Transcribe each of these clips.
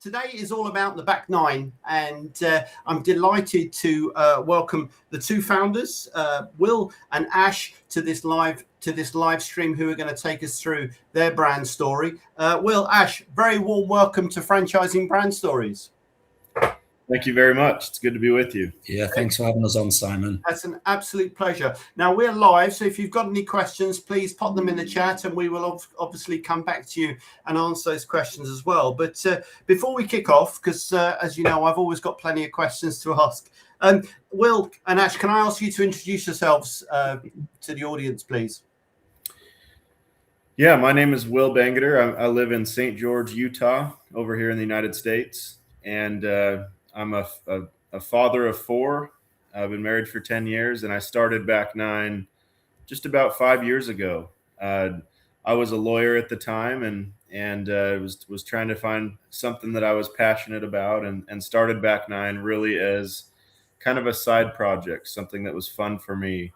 Today is all about the back nine, and I'm delighted to welcome the two founders, Will and Ash, to this live stream, who are going to take us through their brand story. Will, Ash, very warm welcome to Franchising Brand Stories. Thank you very much. It's good to be with you. Yeah, thanks for having us on, Simon. That's an absolute pleasure. Now, we're live, so if you've got any questions, please pop them in the chat, and we will obviously come back to you and answer those questions as well. But before we kick off, because as you know, I've always got plenty of questions to ask. Will and Ash, can I ask you to introduce yourselves to the audience, please? Yeah, my name is Will Bangeter. I live in St. George, Utah, over here in the United States. And I'm a father of four. I've been married for 10 years, and I started Back Nine just about 5 years ago. I was a lawyer at the time, and was trying to find something that I was passionate about, and started Back Nine really as kind of a side project, something that was fun for me.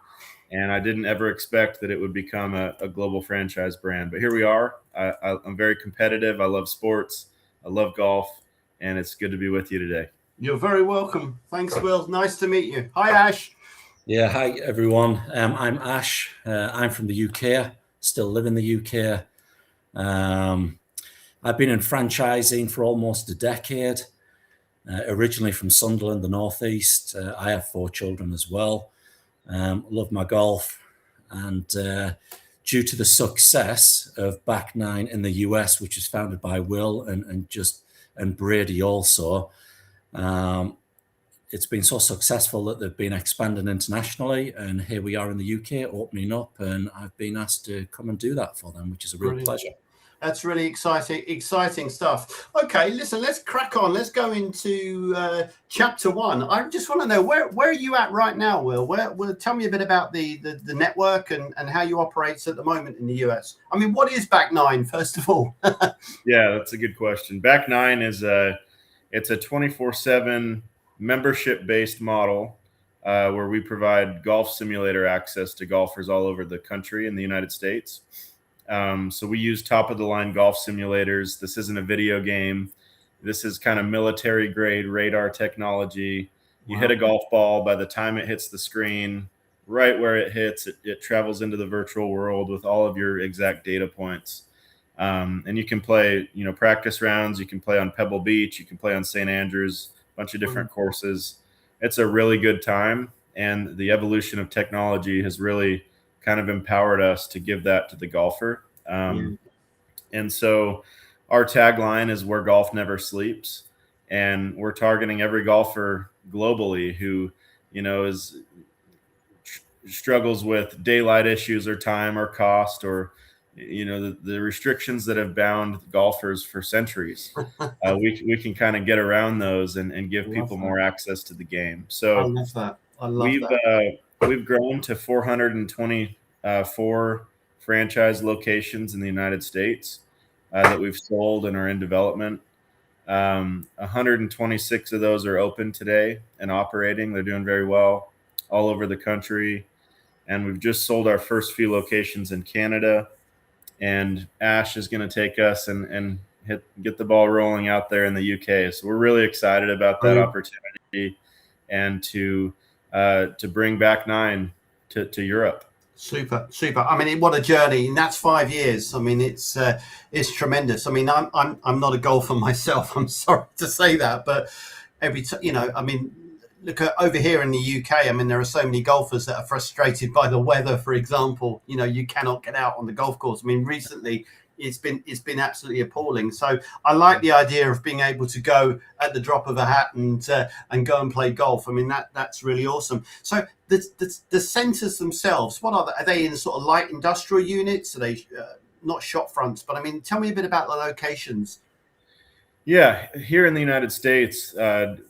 And I didn't ever expect that it would become a global franchise brand. But here we are. I'm very competitive. I love sports. I love golf. And it's good to be with you today. You're very welcome. Thanks, Will. Nice to meet you. Hi, Ash. Yeah, hi, everyone. I'm Ash. I'm from the UK, still live in the UK. I've been in franchising for almost a decade, originally from Sunderland, the Northeast. I have 4 children as well. Love my golf. And due to the success of Back Nine in the US, which is founded by Will and Brady also, it's been so successful that they've been expanding internationally, and here we are in the UK opening up, and I've been asked to come and do that for them, which is a real pleasure. That's really exciting stuff. Okay, listen, let's crack on. Let's go into chapter 1. I just want to know, where are you at right now, Will? Tell me a bit about the network and how you operate at the moment in the US. I mean, what is Back Nine, first of all? Yeah, that's a good question. Back Nine is it's a 24/7 membership-based model where we provide golf simulator access to golfers all over the country in the United States. So we use top-of-the-line golf simulators. This isn't a video game. This is kind of military-grade radar technology. You hit a golf ball. By the time it hits the screen, right where it hits, it travels into the virtual world with all of your exact data points. And you can play, practice rounds. You can play on Pebble Beach. You can play on St. Andrews, a bunch of different courses. It's a really good time. And the evolution of technology has really kind of empowered us to give that to the golfer. And so our tagline is "Where Golf Never Sleeps." And we're targeting every golfer globally who, struggles with daylight issues or time or cost or, the restrictions that have bound golfers for centuries. We can kind of get around those and give people more access to the game. So I love that. We've grown to 424 franchise locations in the United States that we've sold and are in development. 126 of those are open today and operating. They're doing very well all over the country. And we've just sold our first few locations in Canada. And Ash is going to take us and get the ball rolling out there in the UK. So we're really excited about that opportunity and to bring Back Nine to Europe. Super. I mean, what a journey, and that's 5 years. I mean, it's tremendous. I mean, I'm not a golfer myself. I'm sorry to say that, but I mean, look at over here in the UK. I mean, there are so many golfers that are frustrated by the weather. For example, you cannot get out on the golf course. I mean, recently it's been absolutely appalling. So I like the idea of being able to go at the drop of a hat and go and play golf. I mean, that's really awesome. So the centers themselves, what are they? Are they in sort of light industrial units? Are they not shop fronts? But I mean, tell me a bit about the locations. Yeah, here in the United States,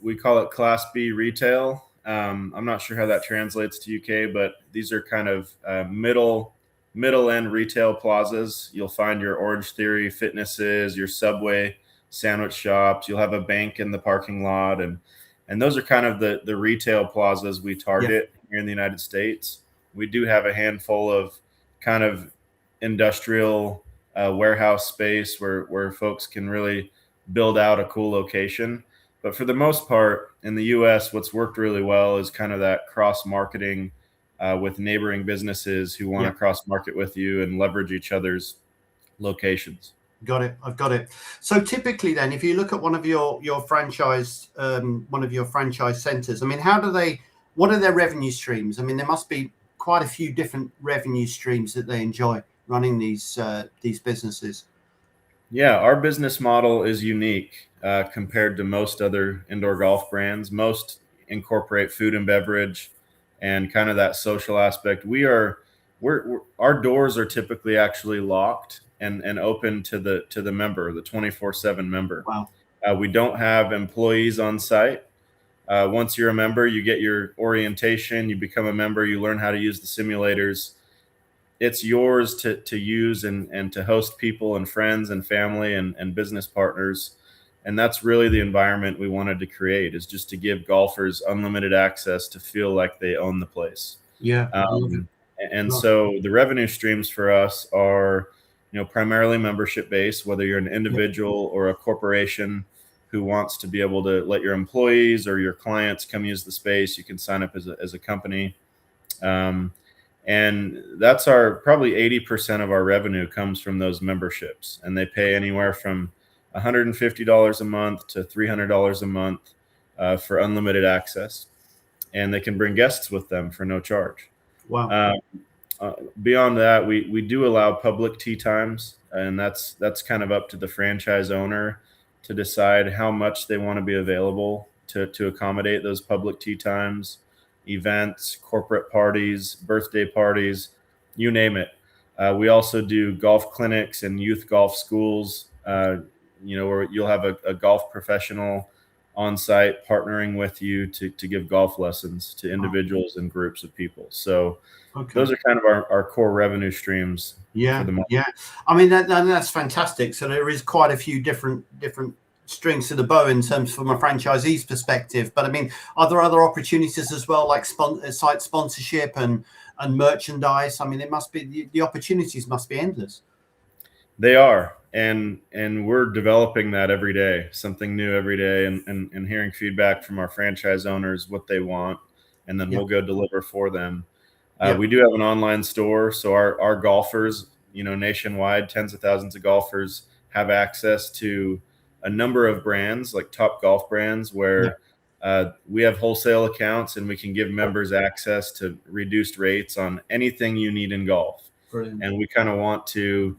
we call it Class B retail. I'm not sure how that translates to UK, but these are kind of middle-end retail plazas. You'll find your Orange Theory fitnesses, your Subway sandwich shops. You'll have a bank in the parking lot, and those are kind of the retail plazas we target here in the United States. We do have a handful of kind of industrial warehouse space where folks can really build out a cool location. But for the most part, in the US, what's worked really well is kind of that cross marketing with neighboring businesses who want to cross market with you and leverage each other's locations. Got it. I've got it. So typically then, if you look at one of your franchise centers, I mean, what are their revenue streams? I mean, there must be quite a few different revenue streams that they enjoy running these businesses. Yeah, our business model is unique compared to most other indoor golf brands. Most incorporate food and beverage and kind of that social aspect. Our doors are typically actually locked and open to the member, the 24/7 member. Wow. We don't have employees on site. Once you're a member, you get your orientation, you become a member, you learn how to use the simulators. It's yours to use and to host people and friends and family and business partners. And that's really the environment we wanted to create, is just to give golfers unlimited access to feel like they own the place. Yeah. So the revenue streams for us are, primarily membership based, whether you're an individual or a corporation who wants to be able to let your employees or your clients come use the space. You can sign up as a company. And that's probably 80% of our revenue comes from those memberships, and they pay anywhere from $150 a month to $300 a month for unlimited access, and they can bring guests with them for no charge. Wow. Beyond that, we do allow public tee times, and that's kind of up to the franchise owner to decide how much they want to be available to accommodate those public tee times, events, corporate parties, birthday parties, you name it. We also do golf clinics and youth golf schools, where you'll have a golf professional on site partnering with you to give golf lessons to individuals and groups of people. So those are kind of our core revenue streams. Yeah. I mean, that's fantastic. So there is quite a few different strings to the bow in terms from a franchisee's perspective. But I mean, are there other opportunities as well, like site sponsorship and merchandise? I mean, it must be the opportunities must be endless. They are, and we're developing that every day, something new every day, and hearing feedback from our franchise owners, what they want, and then we'll go deliver for them. We do have an online store, so our golfers, nationwide, tens of thousands of golfers have access to a number of brands, like top golf brands, where we have wholesale accounts, and we can give members access to reduced rates on anything you need in golf. Brilliant. And we kind of want to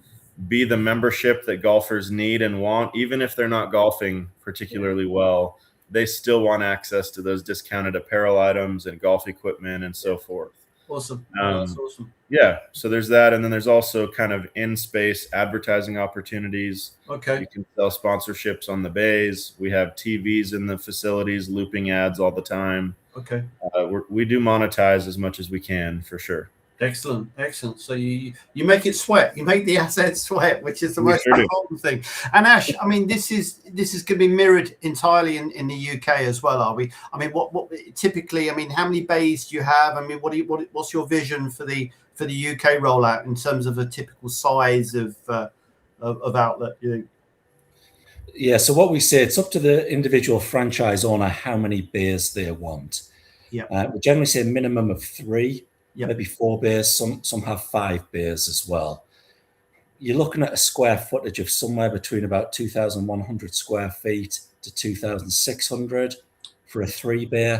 be the membership that golfers need and want. Even if they're not golfing particularly well, they still want access to those discounted apparel items and golf equipment and so forth. Awesome. That's awesome. Yeah. So there's that. And then there's also kind of in-space advertising opportunities. Okay. You can sell sponsorships on the bays. We have TVs in the facilities, looping ads all the time. Okay. We do monetize as much as we can, for sure. Excellent. So you make it sweat. You make the assets sweat, which is the most important thing. And Ash, I mean, this is going to be mirrored entirely in the UK as well, are we? I mean, what typically? I mean, how many bays do you have? I mean, what's your vision for the UK rollout in terms of a typical size of outlet? Yeah. So what we say, it's up to the individual franchise owner how many bays they want. Yeah. We generally say a minimum of 3. Maybe 4 bays. Some have 5 bays as well. You're looking at a square footage of somewhere between about 2,100 square feet to 2,600 for a 3 bay,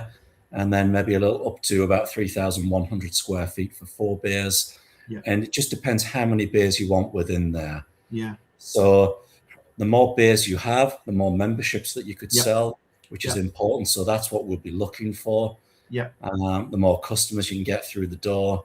and then maybe a little up to about 3,100 square feet for 4 bays. Yeah. And it just depends how many bays you want within there. Yeah. So the more bays you have, the more memberships that you could sell, which is important. So that's what we'll be looking for. Yeah. The more customers you can get through the door,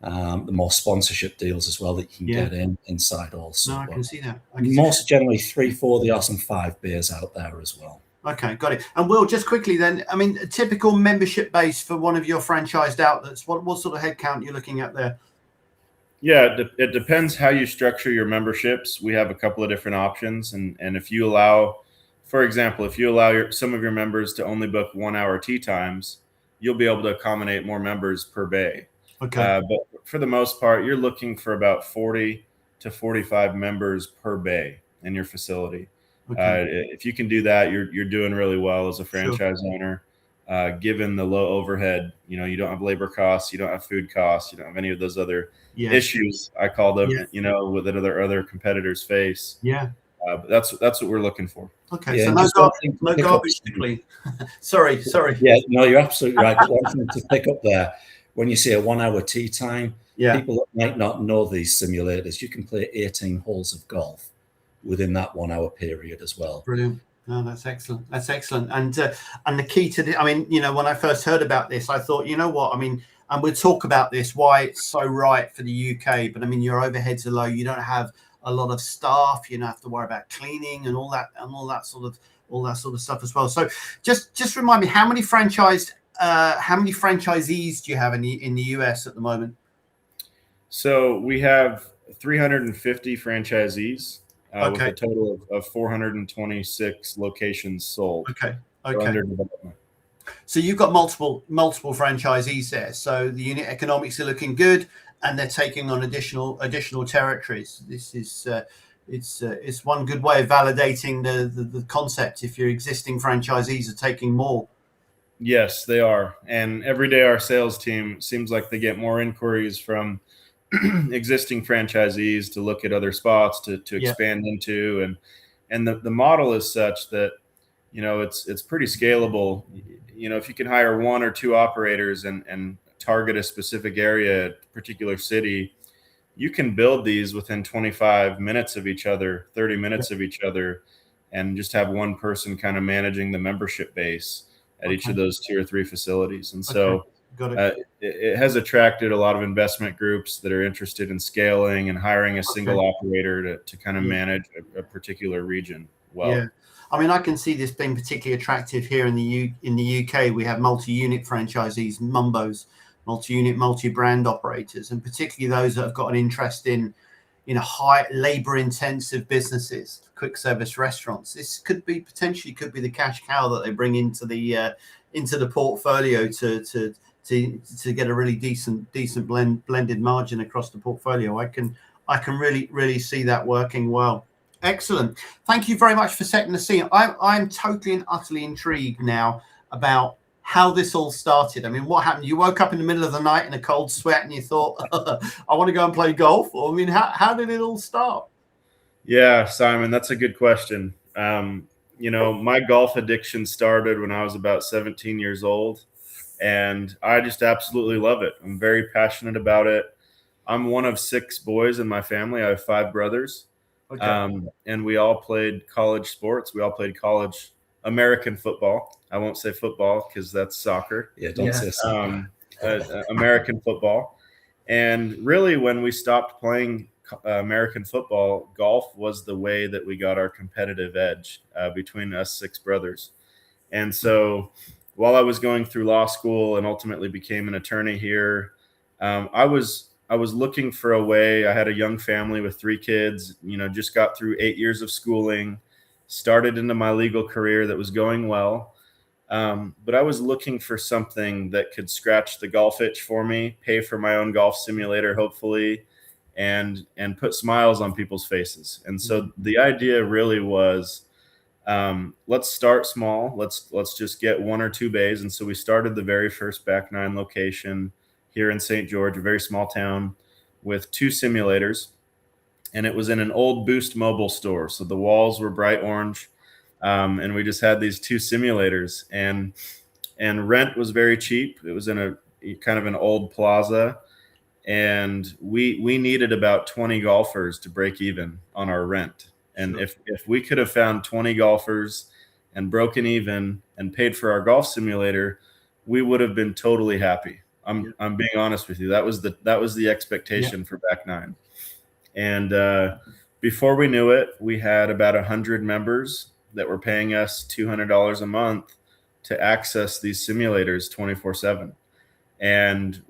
the more sponsorship deals as well that you can get inside also. No, I can see that. Most generally 3, 4, there are some 5 beers out there as well. Okay, got it. And Will, just quickly then, I mean, a typical membership base for one of your franchised outlets, what sort of headcount you're looking at there? Yeah, it depends how you structure your memberships. We have a couple of different options. And if you allow, for example, if you allow some of your members to only book 1 hour tee times, you'll be able to accommodate more members per bay. Okay. But for the most part, you're looking for about 40 to 45 members per bay in your facility. If you can do that, you're doing really well as a Sure. franchise owner. Given the low overhead, you don't have labor costs, you don't have food costs, you don't have any of those other Yeah. issues, I call them, Yeah. that other competitors face. Yeah. But that's what we're looking for. Okay. Yeah, So and no, just one thing to no pick up, garbage to clean. Sorry. Yeah, no, you're absolutely right. But one thing to pick up there, when you say a 1 hour tee time, Yeah. people that might not know these simulators, you can play 18 holes of golf within that 1 hour period as well. Brilliant. No, that's excellent. That's excellent. And the key to the, I mean, when I first heard about this, I thought, you know what, I mean, and we'll talk about this, why it's so right for the UK, but I mean, your overheads are low. You don't have a lot of staff. You don't have to worry about cleaning and all that sort of stuff as well. So just remind me, how many franchisees do you have in the US at the moment? So we have 350 franchisees. With Okay. a total of 426 locations sold. Okay. Under development. So you've got multiple franchisees there. So the unit economics are looking good, and they're taking on additional territories. This is it's one good way of validating the concept. If your existing franchisees are taking more. Yes, they are. And every day our sales team seems like they get more inquiries from existing franchisees to look at other spots to expand into, and the model is such that it's pretty scalable. If you can hire 1 or 2 operators and target a specific area, a particular city, you can build these within 25 minutes of each other, 30 minutes of each other, and just have one person kind of managing the membership base at each of those 2 or 3 facilities. And so it has attracted a lot of investment groups that are interested in scaling and hiring a single operator to kind of manage a particular region well. Yeah. I mean, I can see this being particularly attractive here in the UK. We have multi-unit franchisees, mumbos, multi-unit, multi-brand operators, and particularly those that have got an interest in high labor-intensive businesses, quick service restaurants. This could be the cash cow that they bring into the portfolio to get a really decent blended margin across the portfolio. I can really see that working well. Excellent. Thank you very much for setting the scene. I'm totally and utterly intrigued now about how this all started. I mean, what happened? You woke up in the middle of the night in a cold sweat and you thought, I want to go and play golf? Or, I mean, how did it all start? Yeah, Simon, that's a good question. My golf addiction started when I was about 17 years old, and I just absolutely love it. I'm very passionate about it. I'm one of 6 boys in my family. I have 5 brothers. Okay. And we all played college sports. We all played college American football. I won't say football because that's soccer. Yeah, don't say soccer. American football. And really, when we stopped playing American football, golf was the way that we got our competitive edge between us 6 brothers. And so while I was going through law school and ultimately became an attorney here, I was looking for a way. I had a young family with 3 kids, just got through 8 years of schooling, started into my legal career that was going well. But I was looking for something that could scratch the golf itch for me, pay for my own golf simulator, hopefully, and put smiles on people's faces. And so the idea really was, let's start small. Let's just get 1 or 2 bays. And so we started the very first Back Nine location here in St. George, a very small town, with 2 simulators. And it was in an old Boost Mobile store. So the walls were bright orange. And we just had these 2 simulators, and rent was very cheap. It was in a kind of an old plaza, and we needed about 20 golfers to break even on our rent. And if we could have found 20 golfers and broken even and paid for our golf simulator, we would have been totally happy. I'm being honest with you. That was the expectation for Back Nine. And before we knew it, we had about 100 members that were paying us $200 a month to access these simulators 24/7. And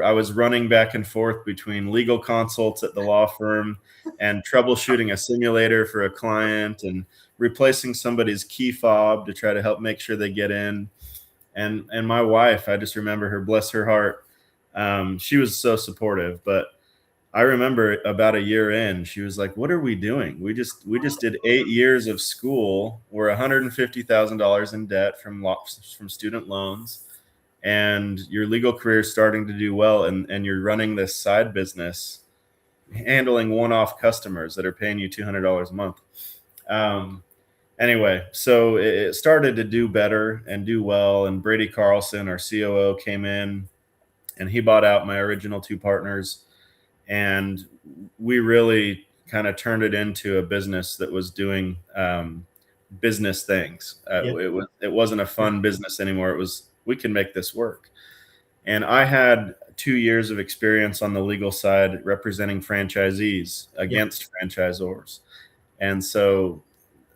I was running back and forth between legal consults at the law firm and troubleshooting a simulator for a client and replacing somebody's key fob to try to help make sure they get in. And my wife, I just remember her, bless her heart. She was so supportive, but I remember about a year in, she was like, "What are we doing? We just did 8 years of school. We're $150,000 in debt from student loans, and your legal career is starting to do well, and you're running this side business, handling one-off customers that are paying you $200 a month." Anyway, so it started to do better and do well, and Brady Carlson, our COO, came in, and he bought out my original two partners. And we really kind of turned it into a business that was doing business things. It wasn't a fun business anymore. It was, we can make this work. And I had 2 years of experience on the legal side representing franchisees against franchisors. And so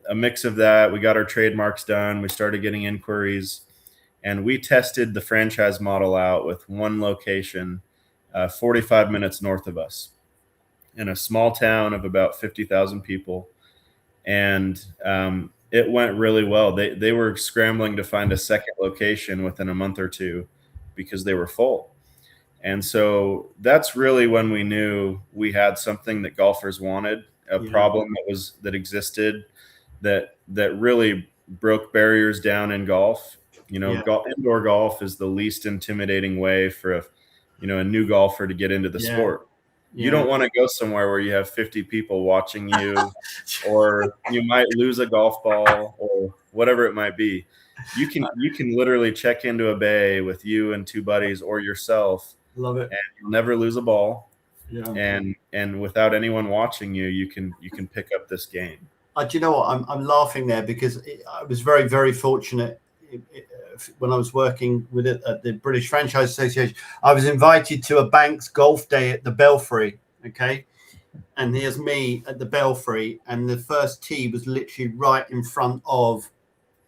a mix of that, we got our trademarks done. We started getting inquiries, and we tested the franchise model out with one location 45 minutes north of us in a small town of about 50,000 people. And it went really well. They were scrambling to find a second location within a month or two because they were full. And so that's really when we knew we had something that golfers wanted, a problem that existed that really broke barriers down in golf. Indoor golf is the least intimidating way for a new golfer to get into the sport. You don't want to go somewhere where you have 50 people watching you, or you might lose a golf ball or whatever it might be. You can literally check into a bay with you and two buddies or yourself. Love it. And you'll never lose a ball. Yeah. And without anyone watching you, you can pick up this game. Do you know what? I'm laughing there because I was very, very fortunate when I was working with it at the British Franchise Association. I was invited to a Banks golf day at the Belfry. Okay. And here's me at the Belfry, and the first tee was literally right in front of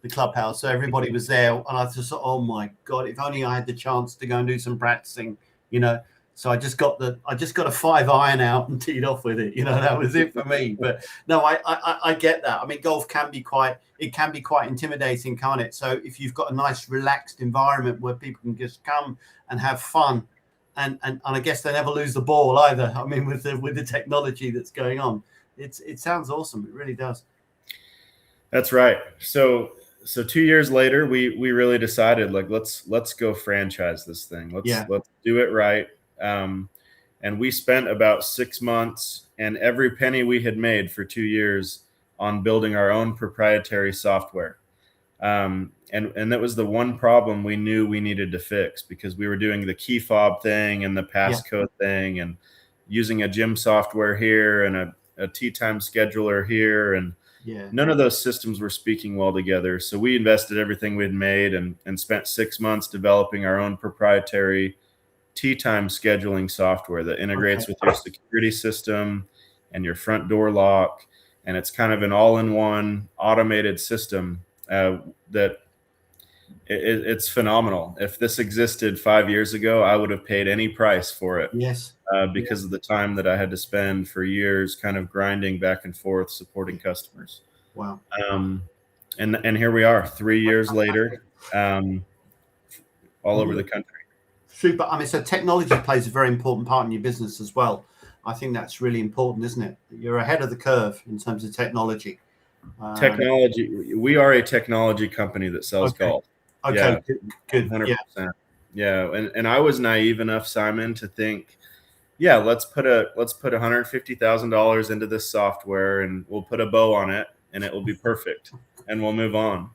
the clubhouse. So everybody was there. And I just thought, oh my God, if only I had the chance to go and do some practicing, So I just got a 5-iron out and teed off with it. That was it for me. But no, I get that. I mean, golf can be quite intimidating, can't it? So if you've got a nice relaxed environment where people can just come and have fun, and I guess they never lose the ball either. I mean, with the technology that's going on, it sounds awesome. It really does. That's right. So 2 years later, we really decided, like, let's go franchise this thing. Let's do it right. And we spent about 6 months and every penny we had made for 2 years on building our own proprietary software. And that was the one problem we knew we needed to fix, because we were doing the key fob thing and the passcode thing, and using a gym software here and a tee time scheduler here. And none of those systems were speaking well together. So we invested everything we'd made and spent 6 months developing our own proprietary tee time scheduling software that integrates with your security system and your front door lock. And it's kind of an all-in-one automated system that it's phenomenal. If this existed 5 years ago, I would have paid any price for it. Yes. Because of the time that I had to spend for years kind of grinding back and forth, supporting customers. Wow. And here we are 3 years later, all over the country. Super. I mean, so technology plays a very important part in your business as well. I think that's really important, isn't it? You're ahead of the curve in terms of technology. Technology. We are a technology company that sells golf. Okay, good. 100%. Yeah. And I was naive enough, Simon, to think, let's put $150,000 into this software and we'll put a bow on it and it will be perfect and we'll move on,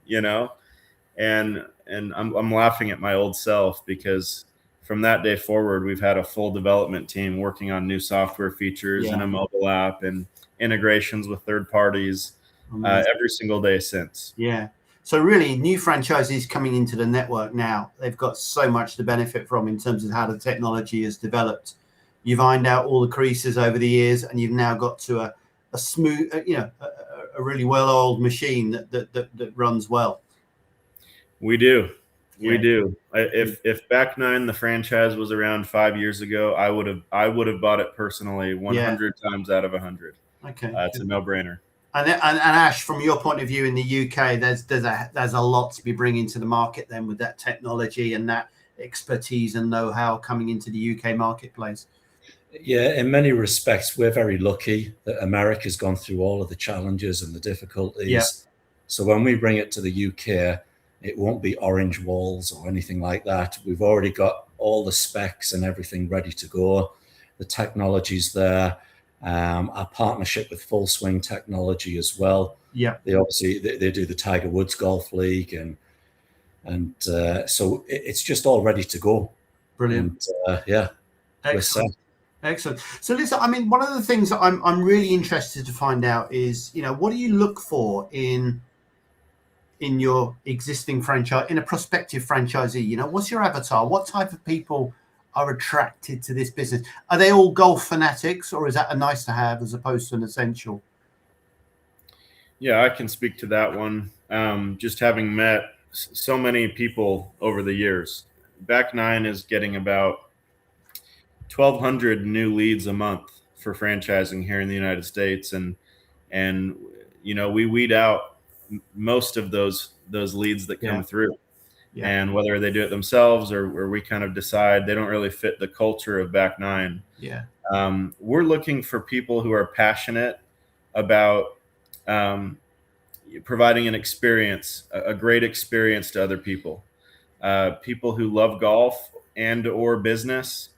and I'm laughing at my old self, because from that day forward, we've had a full development team working on new software features and a mobile app and integrations with third parties every single day since. Yeah. So really, new franchisees coming into the network now, they've got so much to benefit from in terms of how the technology has developed. You've ironed out all the creases over the years, and you've now got to a smooth, a really well-oiled machine that runs well. We do. If Back Nine, the franchise, was around 5 years ago, I would have bought it personally 100 times out of 100. Okay, it's a no-brainer. And Ash, from your point of view in the UK, there's a lot to be bringing to the market then with that technology and that expertise and know-how coming into the UK marketplace. Yeah, in many respects, we're very lucky that America's gone through all of the challenges and the difficulties. Yeah. So when we bring it to the UK, it won't be orange walls or anything like that. We've already got all the specs and everything ready to go. The technology's there. Our partnership with Full Swing Technology as well. Yeah. They obviously they do the Tiger Woods Golf League, and so it's just all ready to go. Brilliant. And yeah, excellent. Excellent. So listen, I mean, one of the things that I'm really interested to find out is, what do you look for in your existing franchise, in a prospective franchisee? What's your avatar? What type of people are attracted to this business? Are they all golf fanatics, or is that a nice to have as opposed to an essential? Yeah, I can speak to that one. Just having met so many people over the years, Back Nine is getting about 1,200 new leads a month for franchising here in the United States, and we weed out most of those leads that come through. Yeah. And whether they do it themselves or we kind of decide they don't really fit the culture of Back Nine. Yeah. We're looking for people who are passionate about providing an experience, a great experience to other people. People who love golf and or business.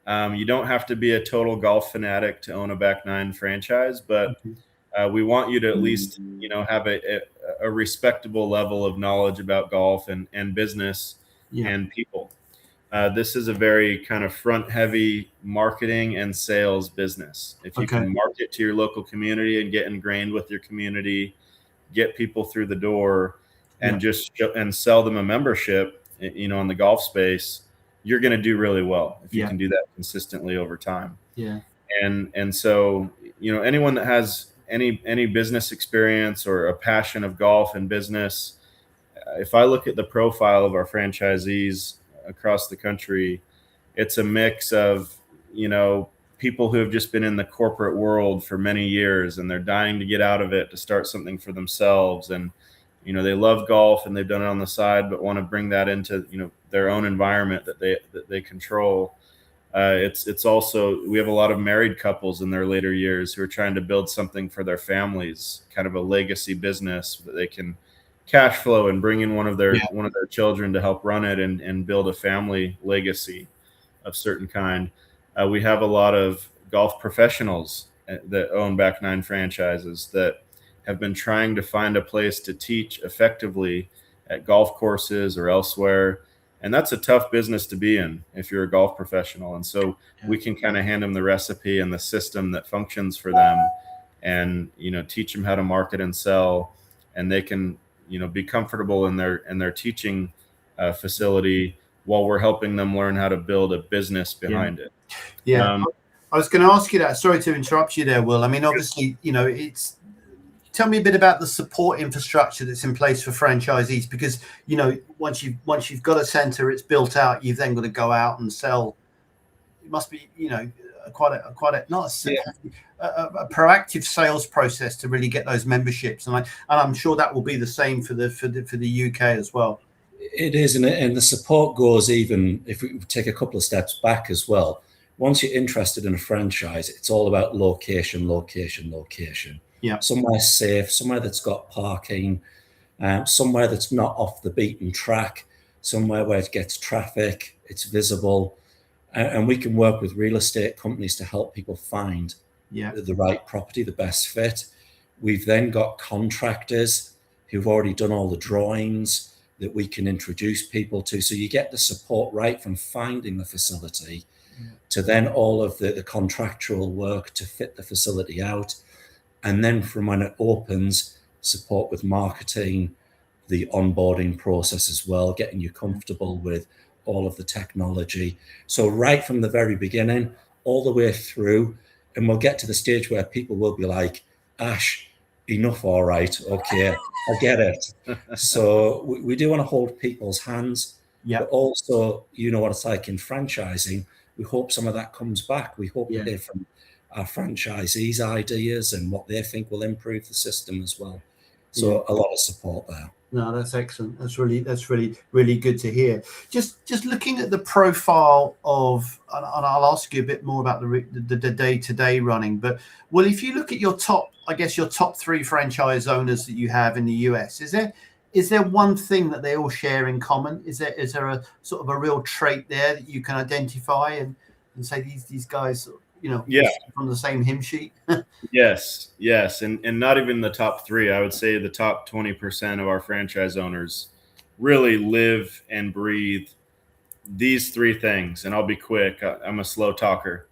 You don't have to be a total golf fanatic to own a Back Nine franchise, but we want you to at least, have a respectable level of knowledge about golf and business and people. This is a very kind of front-heavy marketing and sales business. If you can market to your local community and get ingrained with your community, get people through the door, and and sell them a membership, in the golf space, you're going to do really well if you can do that consistently over time. Yeah. And so, anyone that has any business experience or a passion of golf and business, if I look at the profile of our franchisees across the country, it's a mix of, people who have just been in the corporate world for many years and they're dying to get out of it to start something for themselves. And, they love golf and they've done it on the side, but want to bring that into, their own environment that they control. It's also, we have a lot of married couples in their later years who are trying to build something for their families, kind of a legacy business that they can cash flow and bring in one of their children to help run it and build a family legacy of certain kind. We have a lot of golf professionals that own Back Nine franchises that have been trying to find a place to teach effectively at golf courses or elsewhere. And that's a tough business to be in if you're a golf professional. And so we can kind of hand them the recipe and the system that functions for them and, teach them how to market and sell. And they can, be comfortable in their teaching facility while we're helping them learn how to build a business behind it. Yeah. I was going to ask you that. Sorry to interrupt you there, Will. I mean, obviously, tell me a bit about the support infrastructure that's in place for franchisees, because once you've got a center, it's built out, you've then got to go out and sell. It must be quite a proactive sales process to really get those memberships, and I'm sure that will be the same for the UK as well. It is, and the support goes, even if we take a couple of steps back as well. Once you're interested in a franchise, it's all about location. Yeah. Somewhere safe, somewhere that's got parking, somewhere that's not off the beaten track, somewhere where it gets traffic, it's visible. And we can work with real estate companies to help people find the right property, the best fit. We've then got contractors who've already done all the drawings that we can introduce people to. So you get the support right from finding the facility to then all of the contractual work to fit the facility out. And then from when it opens, support with marketing, the onboarding process as well, getting you comfortable with all of the technology. So right from the very beginning, all the way through, and we'll get to the stage where people will be like, Ash, enough, all right, okay, I get it. So we do want to hold people's hands, but also, what it's like in franchising, we hope some of that comes back. We hope to hear from our franchisees' ideas and what they think will improve the system as well. So a lot of support there. No, that's excellent. That's really good to hear. Just looking at the profile of, and I'll ask you a bit more about the day-to-day running. But well, if you look at your top, I guess your top 3 franchise owners that you have in the US, is there one thing that they all share in common? Is there a sort of a real trait there that you can identify and say these guys, Yeah. from the same hymn sheet? Yes, and not even the top 3. I would say the top 20% of our franchise owners really live and breathe these 3 things. And I'll be quick. I'm a slow talker.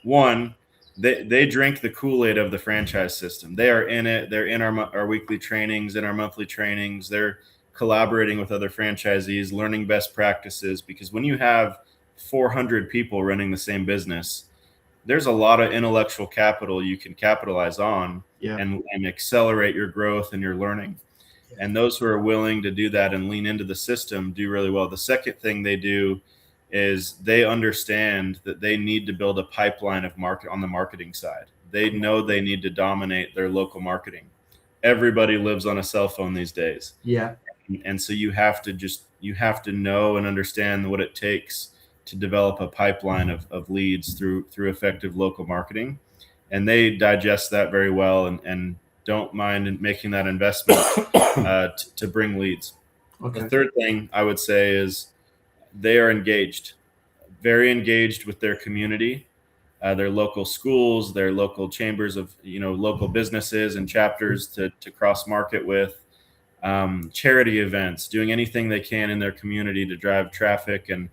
One, they drink the Kool-Aid of the franchise system. They are in it. They're in our weekly trainings, in our monthly trainings. They're collaborating with other franchisees, learning best practices. Because when you have 400 people running the same business, there's a lot of intellectual capital you can capitalize on and accelerate your growth and your learning. And those who are willing to do that and lean into the system do really well. The second thing they do is they understand that they need to build a pipeline of market on the marketing side. They know they need to dominate their local marketing. Everybody lives on a cell phone these days. Yeah. And so you have to know and understand what it takes to develop a pipeline of leads through effective local marketing. And they digest that very well and don't mind making that investment to bring leads. Okay. The third thing I would say is they are engaged, very engaged with their community, their local schools, their local chambers of, local businesses and chapters to cross market with, charity events, doing anything they can in their community to drive traffic and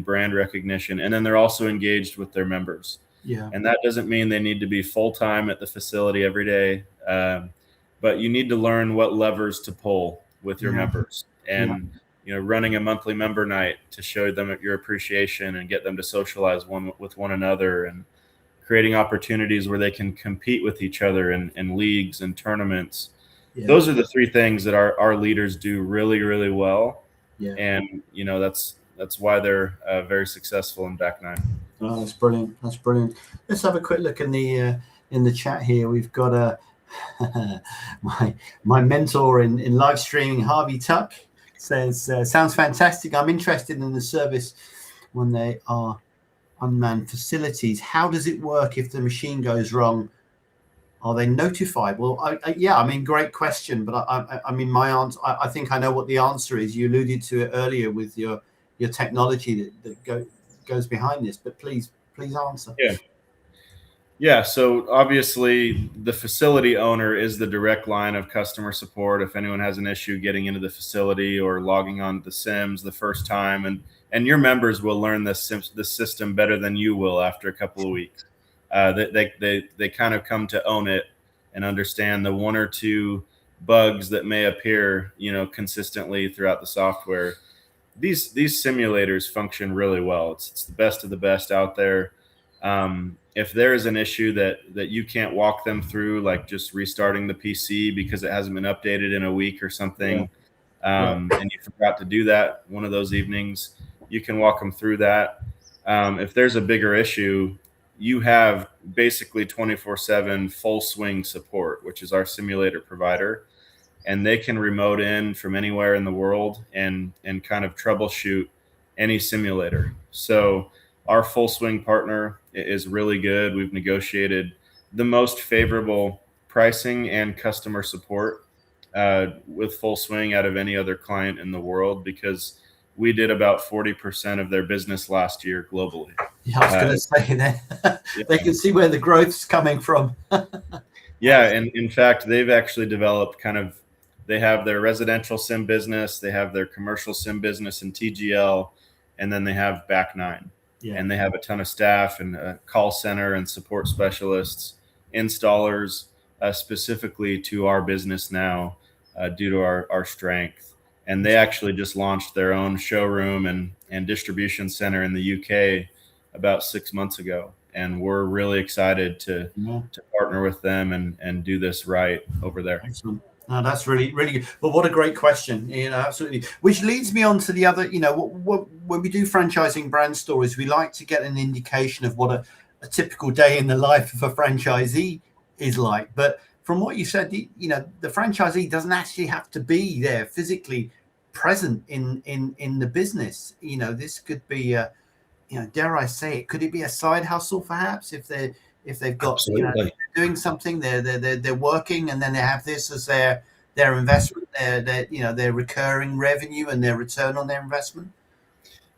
brand recognition. And then they're also engaged with their members. Yeah. And that doesn't mean they need to be full-time at the facility every day. But you need to learn what levers to pull with your members and, running a monthly member night to show them your appreciation and get them to socialize with one another, and creating opportunities where they can compete with each other in leagues and tournaments. Yeah. Those are the 3 things that our leaders do really, really well. Yeah. And, that's why they're very successful in back 9. Oh, that's brilliant. That's brilliant. Let's have a quick look in the chat here. We've got my mentor in live streaming, Harvey Tuck, says, sounds fantastic. I'm interested in the service when they are unmanned facilities. How does it work if the machine goes wrong? Are they notified? Well, great question. But I mean, my answer, I think I know what the answer is. You alluded to it earlier with your technology that goes behind this, but please answer. Yeah. So obviously the facility owner is the direct line of customer support. If anyone has an issue getting into the facility or logging on to the Sims the first time, and your members will learn the system better than you will after a couple of weeks. They kind of come to own it and understand the 1 or 2 bugs that may appear, consistently throughout the software. These simulators function really well. It's the best of the best out there. If there is an issue that you can't walk them through, like just restarting the PC because it hasn't been updated in a week or something, and you forgot to do that one of those evenings, you can walk them through that. If there's a bigger issue, you have basically 24/7 full swing support, which is our simulator provider. And they can remote in from anywhere in the world and kind of troubleshoot any simulator. So our full swing partner is really good. We've negotiated the most favorable pricing and customer support with full swing out of any other client in the world, because we did about 40% of their business last year globally. Yeah, I was going to say that. They can see where the growth's coming from. Yeah, and in fact, they've actually developed they have their residential sim business, they have their commercial sim business in TGL, and then they have back 9. Yeah. And they have a ton of staff and a call center and support specialists, installers, specifically to our business now due to our strength. And they actually just launched their own showroom and distribution center in the UK about 6 months ago. And we're really excited to partner with them and do this right over there. Excellent. No, that's really, really good. Well, what a great question. Absolutely. Which leads me on to the other, when we do franchising brand stories, we like to get an indication of what a typical day in the life of a franchisee is like. But from what you said, the franchisee doesn't actually have to be there physically present in the business. This could be a, dare I say it, could it be a side hustle perhaps if they've got, Absolutely. doing something, they're working, and then they have this as their investment, their recurring revenue and their return on their investment.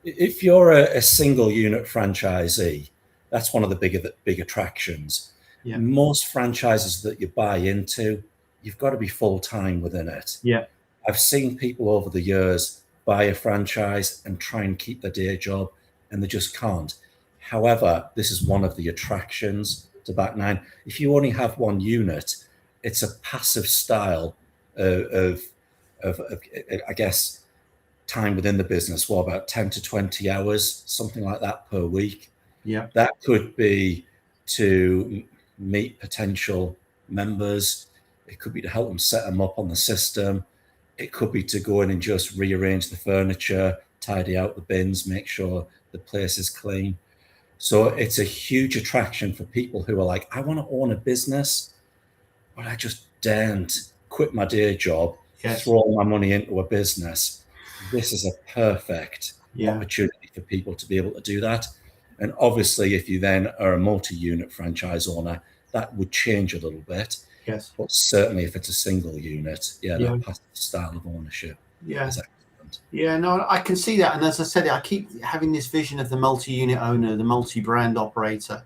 If you're a single unit franchisee, that's one of the big attractions. Yeah. Most franchises that you buy into, you've got to be full time within it. Yeah. I've seen people over the years buy a franchise and try and keep their day job, and they just can't. However, this is one of the attractions to Back Nine. If you only have one unit, it's a passive style of I guess, time within the business. What, about 10 to 20 hours, something like that per week? Yeah. That could be to meet potential members. It could be to help them set them up on the system. It could be to go in and just rearrange the furniture, tidy out the bins, make sure the place is clean. So it's a huge attraction for people who are like, I want to own a business, but I just daren't quit my day job, Yes. throw all my money into a business. This is a perfect Yeah. opportunity for people to be able to do that. And obviously, if you then are a multi-unit franchise owner, that would change a little bit. Yes. But certainly if it's a single unit, Yeah. that passive style of ownership Yeah. is excellent. Yeah, no, I can see that. And as I said, I keep having this vision of the multi-unit owner, the multi-brand operator.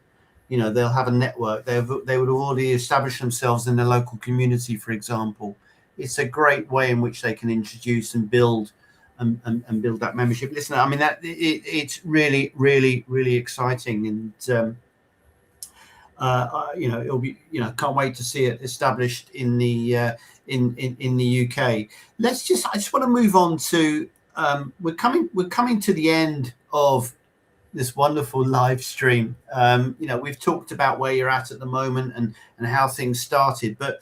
They'll have a network. They would have already established themselves in the local community, for example. It's a great way in which they can introduce and build and build that membership. Listen, I mean, it's really, really, really exciting. And, it'll be, can't wait to see it established in the in the UK. I just want to move on to, we're coming to the end of this wonderful live stream. We've talked about where you're at the moment and how things started, but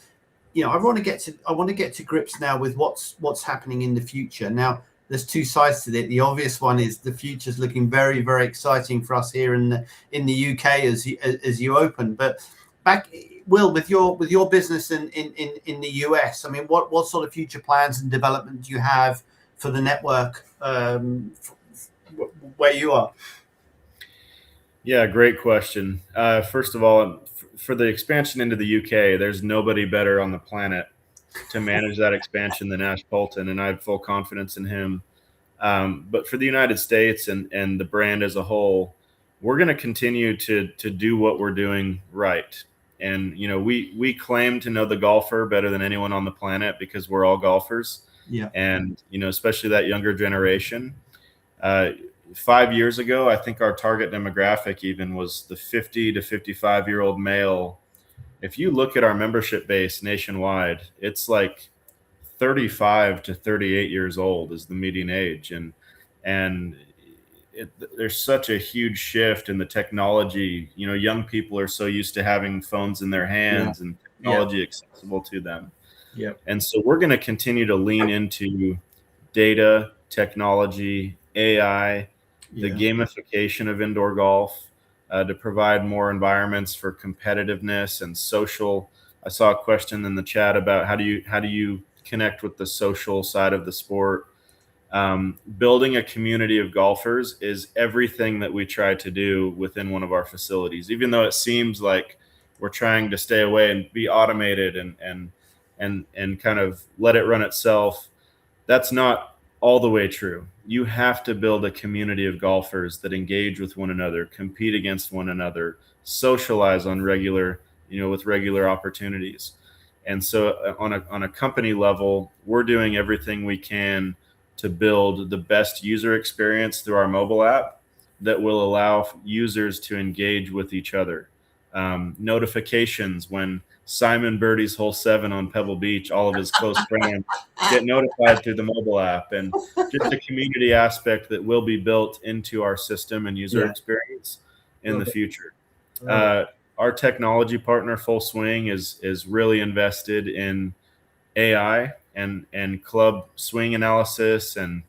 I want to get to grips now with what's happening in the future. Now, there's two sides to it. The obvious one is the future's looking very, very exciting for us here in the UK as you open. But back, Will, with your business in the US, I mean, what sort of future plans and development do you have for the network where you are? Yeah, great question. First of all, for the expansion into the UK, there's nobody better on the planet to manage that expansion than Ash Bolton, and I have full confidence in him. But for the United States and the brand as a whole, we're going to continue to do what we're doing right. And, we claim to know the golfer better than anyone on the planet because we're all golfers. Yeah. And, especially that younger generation. 5 years ago, I think our target demographic even was the 50 to 55-year-old male. If you look at our membership base nationwide, it's like 35 to 38 years old is the median age. And there's such a huge shift in the technology. Young people are so used to having phones in their hands and technology accessible to them. Yeah. And so we're going to continue to lean into data, technology, AI, the gamification of indoor golf, to provide more environments for competitiveness and social. I saw a question in the chat about how do you connect with the social side of the sport. Building a community of golfers is everything that we try to do within one of our facilities, even though it seems like we're trying to stay away and be automated and kind of let it run itself. That's not all the way true. You have to build a community of golfers that engage with one another, compete against one another, socialize on with regular opportunities. And so on a company level, we're doing everything we can to build the best user experience through our mobile app that will allow users to engage with each other. Notifications when Simon birdies hole 7 on Pebble Beach, all of his close friends get notified through the mobile app, and just a community aspect that will be built into our system and user experience in the future. Our technology partner, Full Swing, is really invested in AI and club swing analysis and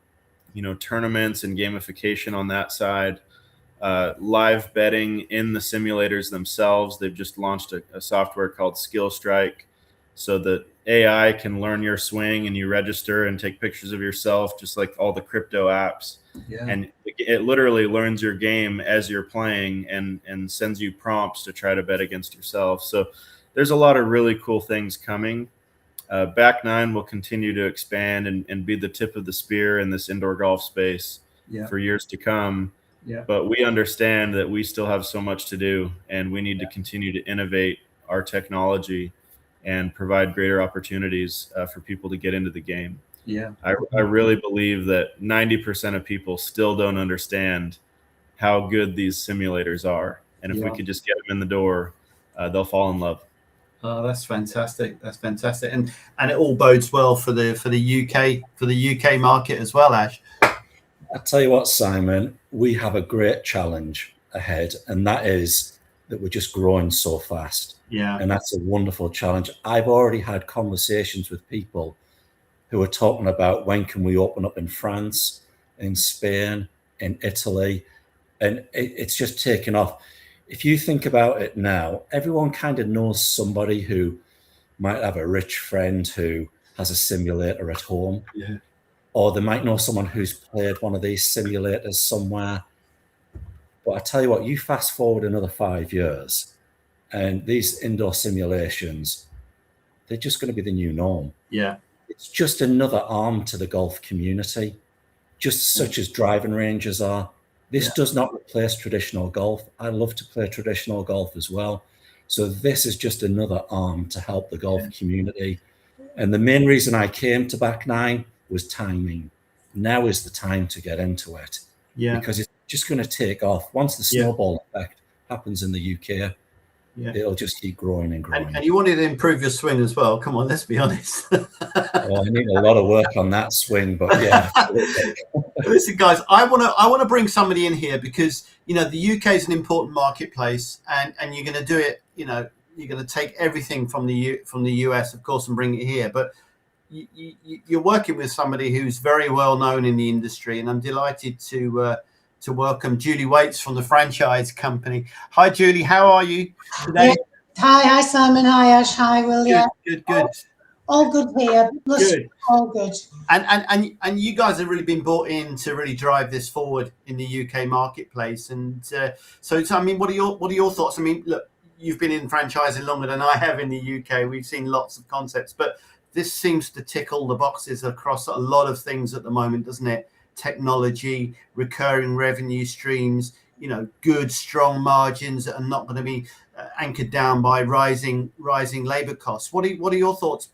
tournaments and gamification on that side. Live betting in the simulators themselves. They've just launched a software called Skill Strike so that AI can learn your swing and you register and take pictures of yourself, just like all the crypto apps. Yeah. And it literally learns your game as you're playing and sends you prompts to try to bet against yourself. So there's a lot of really cool things coming. Back Nine will continue to expand and be the tip of the spear in this indoor golf space for years to come. Yeah. But we understand that we still have so much to do, and we need to continue to innovate our technology and provide greater opportunities for people to get into the game. Yeah. I really believe that 90% of people still don't understand how good these simulators are. And if we could just get them in the door, they'll fall in love. Oh, that's fantastic. That's fantastic. And it all bodes well for the UK market as well, Ash. I tell you what, Simon, we have a great challenge ahead, and that is that we're just growing so fast. Yeah. And that's a wonderful challenge. I've already had conversations with people who are talking about when can we open up in France, in Spain, in Italy, and it's just taken off. If you think about it now, everyone kind of knows somebody who might have a rich friend who has a simulator at home. Yeah. Or they might know someone who's played one of these simulators somewhere. But I tell you what, you fast forward another 5 years, and these indoor simulations, they're just going to be the new norm. Yeah. It's just another arm to the golf community, just such as driving ranges are. This does not replace traditional golf. I love to play traditional golf as well. So this is just another arm to help the golf community. And the main reason I came to Back Nine was timing. Now is the time to get into it. Yeah. Because it's just going to take off. Once the snowball effect happens in the UK, it'll just keep growing and growing. And you wanted to improve your swing as well. Come on, let's be honest. I need a lot of work on that swing, but yeah. Listen, guys, I want to bring somebody in here because the UK is an important marketplace, and you're going to do it. You're going to take everything from the US, of course, and bring it here. But you're working with somebody who's very well known in the industry, and I'm delighted to welcome Julie Waits from the franchise company. Hi, Julie. How are you today? Hi, Simon. Hi, Ash. Hi, William. Good. All good here. Good. All good. And you guys have really been brought in to really drive this forward in the UK marketplace. And so I mean, what are your thoughts? I mean, look, you've been in franchising longer than I have in the UK. We've seen lots of concepts, but this seems to tick all the boxes across a lot of things at the moment, doesn't it? Technology, recurring revenue streams, good, strong margins that are not going to be anchored down by rising labor costs. What are your thoughts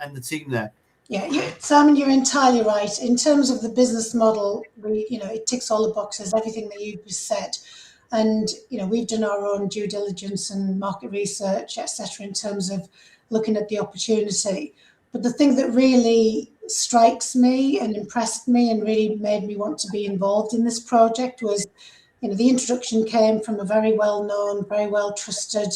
and the team there? Yeah, Simon, you're entirely right. In terms of the business model, it ticks all the boxes, everything that you just said. And, we've done our own due diligence and market research, etc., in terms of looking at the opportunity. But the thing that really strikes me and impressed me and really made me want to be involved in this project was, the introduction came from a very well-known, very well-trusted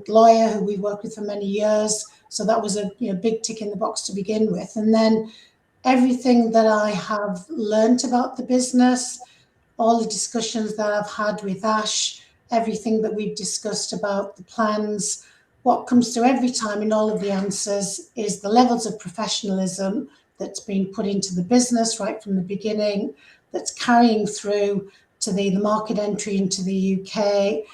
lawyer who we've worked with for many years. So that was a big tick in the box to begin with. And then everything that I have learned about the business, all the discussions that I've had with Ash, everything that we've discussed about the plans, what comes through every time in all of the answers is the levels of professionalism that's been put into the business right from the beginning, that's carrying through to the market entry into the UK,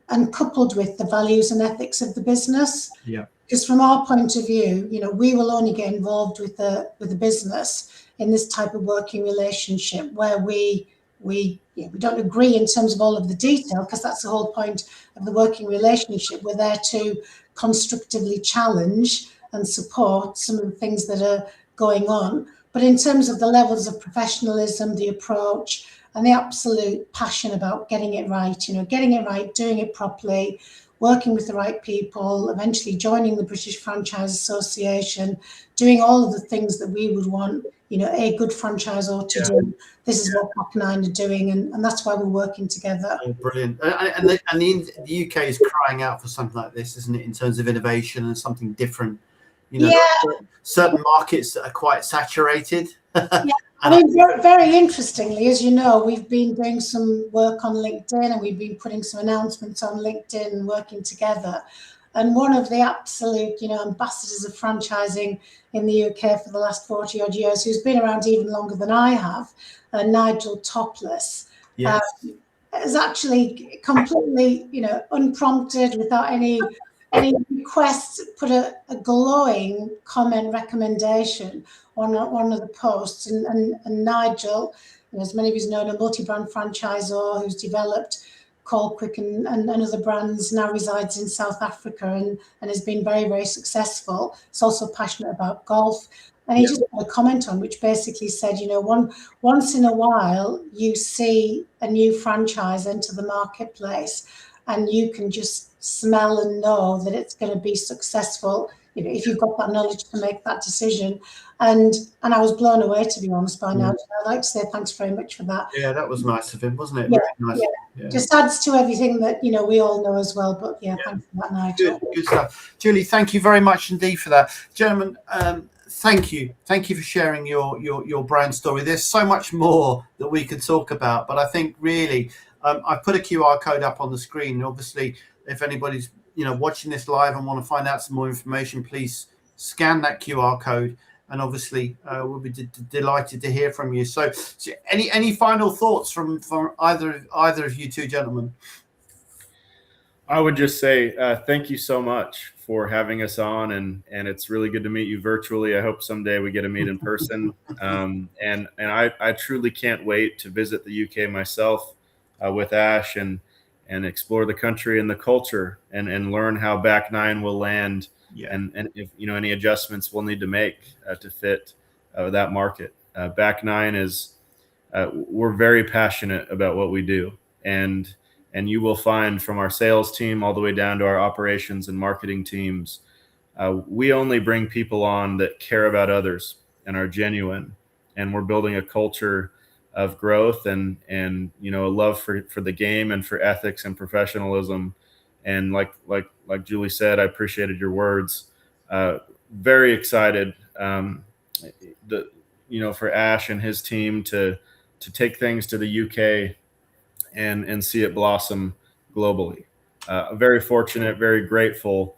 and coupled with the values and ethics of the business. Yeah. Because from our point of view, we will only get involved with the business in this type of working relationship where we don't agree in terms of all of the detail, because that's the whole point of the working relationship. We're there to constructively challenge and support some of the things that are going on. But in terms of the levels of professionalism, the approach, and the absolute passion about getting it right, doing it properly, working with the right people, eventually joining the British Franchise Association, doing all of the things that we would want, a good franchisor to do. This is what Back Nine are doing, and that's why we're working together. Oh, brilliant. And the UK is crying out for something like this, isn't it, in terms of innovation and something different? Certain markets that are quite saturated. I mean, very, very interestingly, as you know, we've been doing some work on LinkedIn, and we've been putting some announcements on LinkedIn and working together. And one of the absolute, ambassadors of franchising in the UK for the last 40 odd years, who's been around even longer than I have, Nigel Topless, Yes. is actually completely, unprompted, without any requests, put a glowing comment recommendation on one of the posts. And Nigel, as many of you know, a multi-brand franchisor who's developed Colquick and other brands, now resides in South Africa and has been very, very successful. He's also passionate about golf. And he just put a comment on which basically said, once in a while you see a new franchise enter the marketplace and you can just smell and know that it's going to be successful, if you've got that knowledge to make that decision. And I was blown away, to be honest, by now. I'd like to say thanks very much for that. Yeah, that was nice of him, wasn't it? Yeah, Really nice. yeah. Just adds to everything that, we all know as well. But thanks for that, Nigel. Good stuff. Julie, thank you very much indeed for that. Gentlemen, thank you for sharing your brand story. There's so much more that we could talk about, but I think really I've put a QR code up on the screen. Obviously, if anybody's watching this live and want to find out some more information, please scan that QR code, and obviously we'll be delighted to hear from you. So any final thoughts from either of you two gentlemen? I would just say thank you so much for having us on, and it's really good to meet you virtually. I hope someday we get to meet in person. And I truly can't wait to visit the UK myself with Ash and explore the country and the culture and learn how Back Nine will land, and if any adjustments we'll need to make to fit that market. Back Nine is we're very passionate about what we do, and you will find from our sales team all the way down to our operations and marketing teams, we only bring people on that care about others and are genuine, and we're building a culture of growth and a love for the game and for ethics and professionalism. And like Julie said, I appreciated your words. Very excited for Ash and his team to take things to the UK and see it blossom globally. Very fortunate, very grateful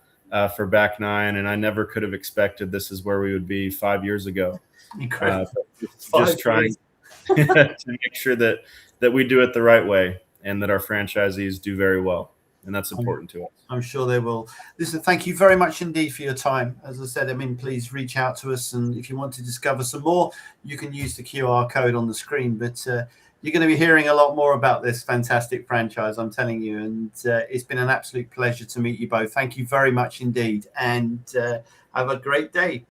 for Back Nine, and I never could have expected this is where we would be 5 years ago. Incredible. Just trying to make sure that we do it the right way and that our franchisees do very well. And that's important to us. I'm sure they will. Listen, thank you very much indeed for your time. As I said, please reach out to us. And if you want to discover some more, you can use the QR code on the screen. But you're going to be hearing a lot more about this fantastic franchise, I'm telling you. And it's been an absolute pleasure to meet you both. Thank you very much indeed. And have a great day.